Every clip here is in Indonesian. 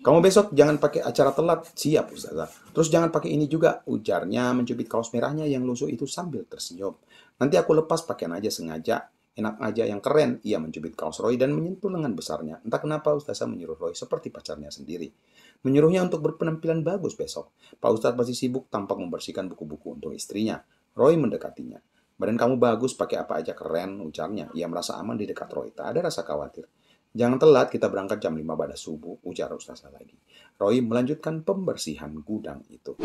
Kamu besok jangan pakai acara telat, siap Ustazah. Terus jangan pakai ini juga, ujarnya mencubit kaos merahnya yang lusuh itu sambil tersenyum. Nanti aku lepas pakaian aja sengaja, enak aja yang keren. Ia mencubit kaos Roy dan menyentuh lengan besarnya. Entah kenapa Ustazah menyuruh Roy seperti pacarnya sendiri. Menyuruhnya untuk berpenampilan bagus besok. Pak Ustadz masih sibuk tampak membersihkan buku-buku untuk istrinya. Roy mendekatinya. Badan kamu bagus, pakai apa aja keren, ujarnya. Ia merasa aman di dekat Roy, tak ada rasa khawatir. Jangan telat, kita berangkat jam 5 pada subuh, ujar Ustazah lagi. Roy melanjutkan pembersihan gudang itu.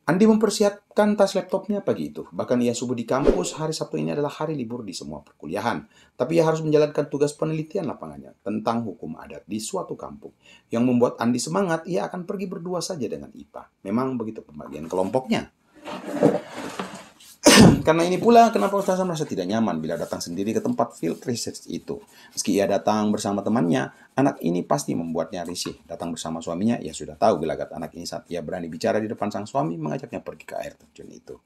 Andi mempersiapkan tas laptopnya pagi itu. Bahkan ia subuh di kampus, hari Sabtu ini adalah hari libur di semua perkuliahan. Tapi ia harus menjalankan tugas penelitian lapangannya tentang hukum adat di suatu kampung. Yang membuat Andi semangat, ia akan pergi berdua saja dengan Ipa. Memang begitu pembagian kelompoknya. Karena ini pula kenapa Ustazah merasa tidak nyaman bila datang sendiri ke tempat field research itu. Meski ia datang bersama temannya, anak ini pasti membuatnya risih. Datang bersama suaminya, ia sudah tahu gelagat anak ini saat ia berani bicara di depan sang suami mengajaknya pergi ke air terjun itu.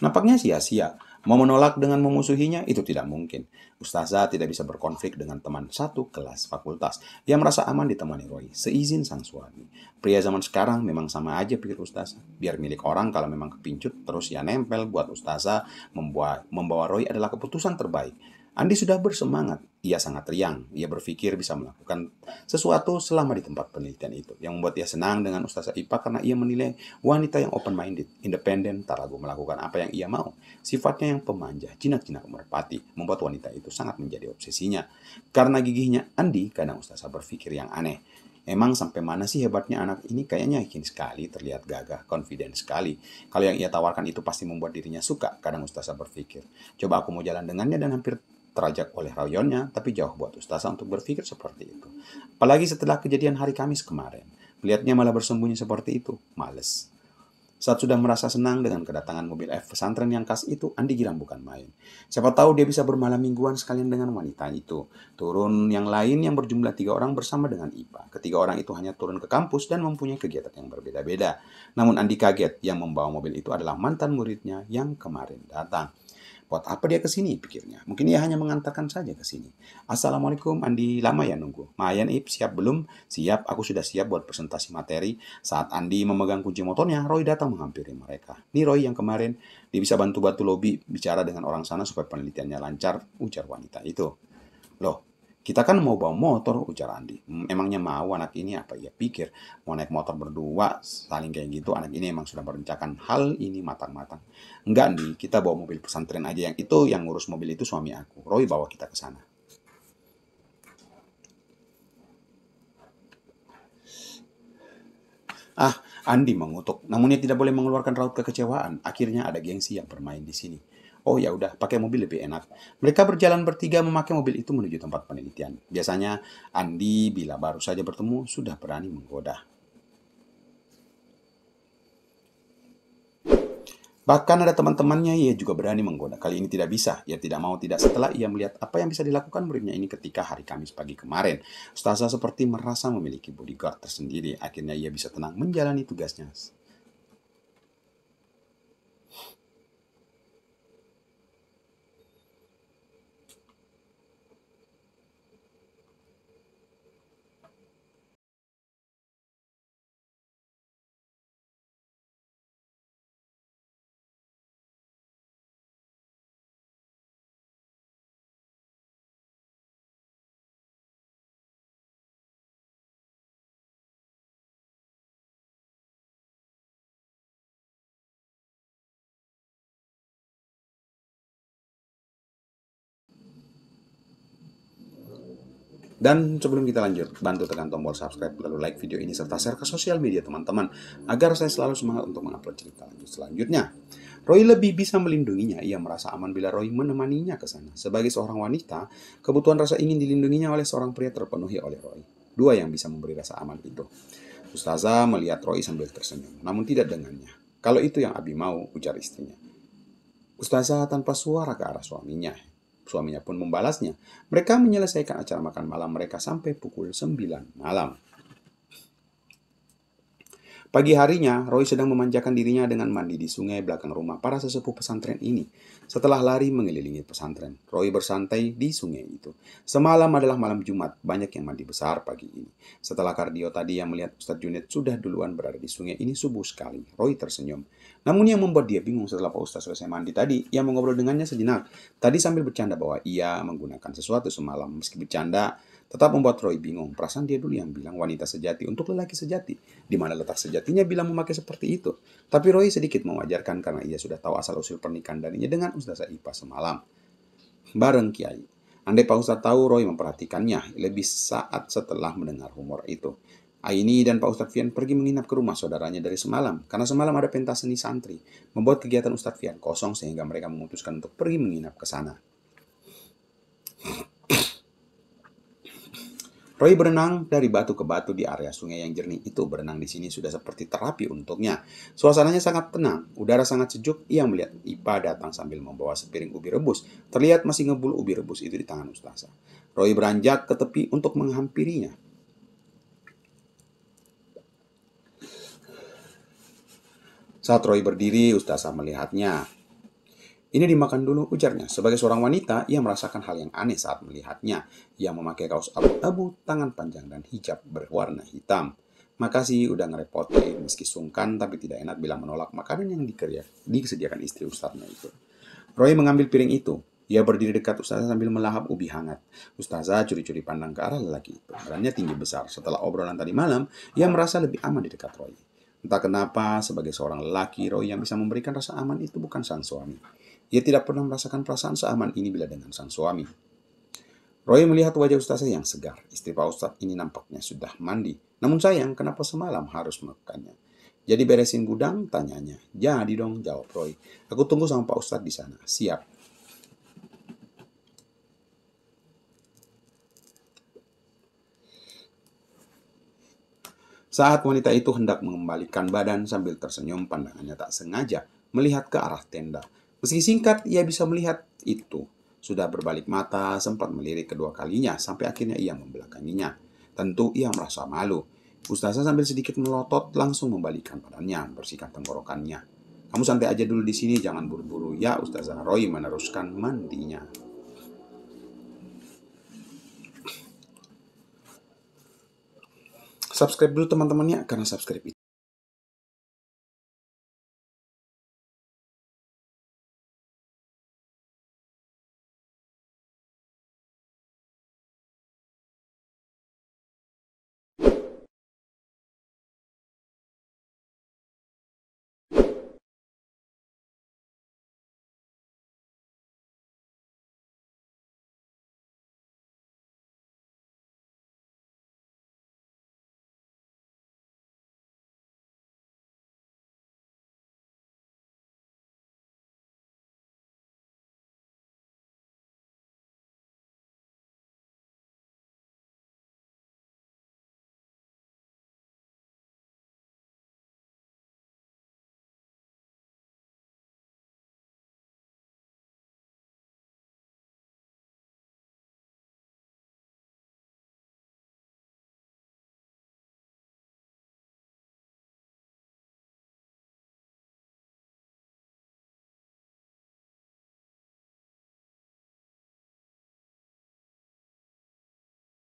Nampaknya sia-sia. Mau menolak dengan memusuhinya itu tidak mungkin. Ustazah tidak bisa berkonflik dengan teman satu kelas fakultas. Ia merasa aman ditemani Roy, seizin sang suami. Pria zaman sekarang memang sama aja pikir Ustazah. Biar milik orang kalau memang kepincut terus ya nempel buat Ustazah, membawa Roy adalah keputusan terbaik. Andi sudah bersemangat. Ia sangat riang. Ia berpikir bisa melakukan sesuatu selama di tempat penelitian itu. Yang membuat ia senang dengan Ustazah Ipa karena ia menilai wanita yang open-minded, independen, tak ragu melakukan apa yang ia mau. Sifatnya yang pemanja, jinak-jinak merpati, membuat wanita itu sangat menjadi obsesinya. Karena gigihnya Andi, kadang Ustazah berpikir yang aneh. Emang sampai mana sih hebatnya anak ini? Kayaknya yakin sekali, terlihat gagah, confident sekali. Kalau yang ia tawarkan itu pasti membuat dirinya suka, kadang Ustazah berpikir. Coba aku mau jalan dengannya dan hampir terajak oleh rayonnya, tapi jauh buat Ustazah untuk berpikir seperti itu. Apalagi setelah kejadian hari Kamis kemarin. Melihatnya malah bersembunyi seperti itu, males. Saat sudah merasa senang dengan kedatangan mobil F pesantren yang khas itu, Andi girang bukan main. Siapa tahu dia bisa bermalam mingguan sekalian dengan wanita itu. Turun yang lain yang berjumlah 3 orang bersama dengan Ipa. Ketiga orang itu hanya turun ke kampus dan mempunyai kegiatan yang berbeda-beda. Namun Andi kaget, yang membawa mobil itu adalah mantan muridnya yang kemarin datang. Buat apa dia ke sini, pikirnya. Mungkin ia hanya mengantarkan saja ke sini. Assalamualaikum, Andi. Lama ya nunggu? Mayan, Ip. Siap belum? Siap, aku sudah siap buat presentasi materi. Saat Andi memegang kunci motornya, Roy datang menghampiri mereka. Nih Roy yang kemarin, dia bisa bantu-bantu lobi bicara dengan orang sana supaya penelitiannya lancar, ujar wanita itu. Loh, kita kan mau bawa motor, ujar Andi. Emangnya mau anak ini apa ia pikir? Mau naik motor berdua, saling kayak gitu. Anak ini emang sudah merencanakan hal ini matang-matang. Enggak, Andi, kita bawa mobil pesantren aja yang itu, yang ngurus mobil itu suami aku. Roy bawa kita ke sana. Ah, Andi mengutuk. Namun ia tidak boleh mengeluarkan raut kekecewaan. Akhirnya ada gengsi yang bermain di sini. Oh ya udah, pakai mobil lebih enak. Mereka berjalan bertiga memakai mobil itu menuju tempat penelitian. Biasanya Andi bila baru saja bertemu sudah berani menggoda. Bahkan ada teman-temannya ia juga berani menggoda. Kali ini tidak bisa. Ia tidak mau tidak setelah ia melihat apa yang bisa dilakukan muridnya ini ketika hari Kamis pagi kemarin. Ustazah seperti merasa memiliki bodyguard tersendiri. Akhirnya ia bisa tenang menjalani tugasnya. Dan sebelum kita lanjut, bantu tekan tombol subscribe, lalu like video ini, serta share ke sosial media teman-teman, agar saya selalu semangat untuk mengupload cerita lanjut selanjutnya. Roy lebih bisa melindunginya, ia merasa aman bila Roy menemaninya ke sana. Sebagai seorang wanita, kebutuhan rasa ingin dilindunginya oleh seorang pria terpenuhi oleh Roy. Dua yang bisa memberi rasa aman itu. Ustazah melihat Roy sambil tersenyum, namun tidak dengannya. Kalau itu yang Abi mau, ujar istrinya. Ustazah tanpa suara ke arah suaminya. Suaminya pun membalasnya. Mereka menyelesaikan acara makan malam mereka sampai pukul 9 malam. Pagi harinya, Roy sedang memanjakan dirinya dengan mandi di sungai belakang rumah para sesepuh pesantren ini. Setelah lari mengelilingi pesantren, Roy bersantai di sungai itu. Semalam adalah malam Jumat, banyak yang mandi besar pagi ini. Setelah kardio tadi yang melihat Ustadz Junaid sudah duluan berada di sungai ini subuh sekali, Roy tersenyum. Namun yang membuat dia bingung setelah Pak Ustadz selesai mandi tadi, ia mengobrol dengannya sejenak. Tadi sambil bercanda bahwa ia menggunakan sesuatu semalam. Meski bercanda, tetap membuat Roy bingung. Perasaan dia dulu yang bilang wanita sejati untuk lelaki sejati. Di mana letak sejatinya bila memakai seperti itu. Tapi Roy sedikit mewajarkan karena ia sudah tahu asal-usul pernikahan darinya dengan Ustazah Ipa semalam. Bareng Kiai. Andai Pak Ustadz tahu, Roy memperhatikannya lebih saat setelah mendengar humor itu. Aini dan Pak Ustadz Fian pergi menginap ke rumah saudaranya dari semalam. Karena semalam ada pentas seni santri. Membuat kegiatan Ustadz Fian kosong sehingga mereka memutuskan untuk pergi menginap ke sana. Roy berenang dari batu ke batu di area sungai yang jernih itu. Berenang di sini sudah seperti terapi untuknya. Suasananya sangat tenang, udara sangat sejuk. Ia melihat Ipa datang sambil membawa sepiring ubi rebus. Terlihat masih ngebul ubi rebus itu di tangan Ustazah. Roy beranjak ke tepi untuk menghampirinya. Saat Roy berdiri, Ustazah melihatnya. Ini dimakan dulu, ujarnya. Sebagai seorang wanita, ia merasakan hal yang aneh saat melihatnya. Ia memakai kaos abu-abu, tangan panjang, dan hijab berwarna hitam. Makasih udah ngerepotin, meski sungkan tapi tidak enak bila menolak makanan yang disediakan istri ustaznya itu. Roy mengambil piring itu. Ia berdiri dekat Ustazah sambil melahap ubi hangat. Ustazah curi-curi pandang ke arah lelaki itu. Badannya tinggi besar. Setelah obrolan tadi malam, ia merasa lebih aman di dekat Roy. Entah kenapa, sebagai seorang lelaki, Roy yang bisa memberikan rasa aman itu bukan sang suami. Ia tidak pernah merasakan perasaan seaman ini bila dengan sang suami. Roy melihat wajah Ustazah yang segar. Istri Pak Ustadz ini nampaknya sudah mandi. Namun sayang, kenapa semalam harus melakukannya? Jadi beresin gudang? Tanyanya. Jadi dong, jawab Roy. Aku tunggu sama Pak Ustadz di sana. Siap. Saat wanita itu hendak mengembalikan badan sambil tersenyum, pandangannya tak sengaja melihat ke arah tenda. Meski singkat, ia bisa melihat itu. Sudah berbalik mata, sempat melirik kedua kalinya, sampai akhirnya ia membelakanginya. Tentu ia merasa malu. Ustazah sambil sedikit melotot, langsung membalikkan badannya, bersihkan tenggorokannya. Kamu santai aja dulu di sini, jangan buru-buru ya, Ustazah. Roy meneruskan mandinya. Subscribe dulu teman-temannya, karena subscribe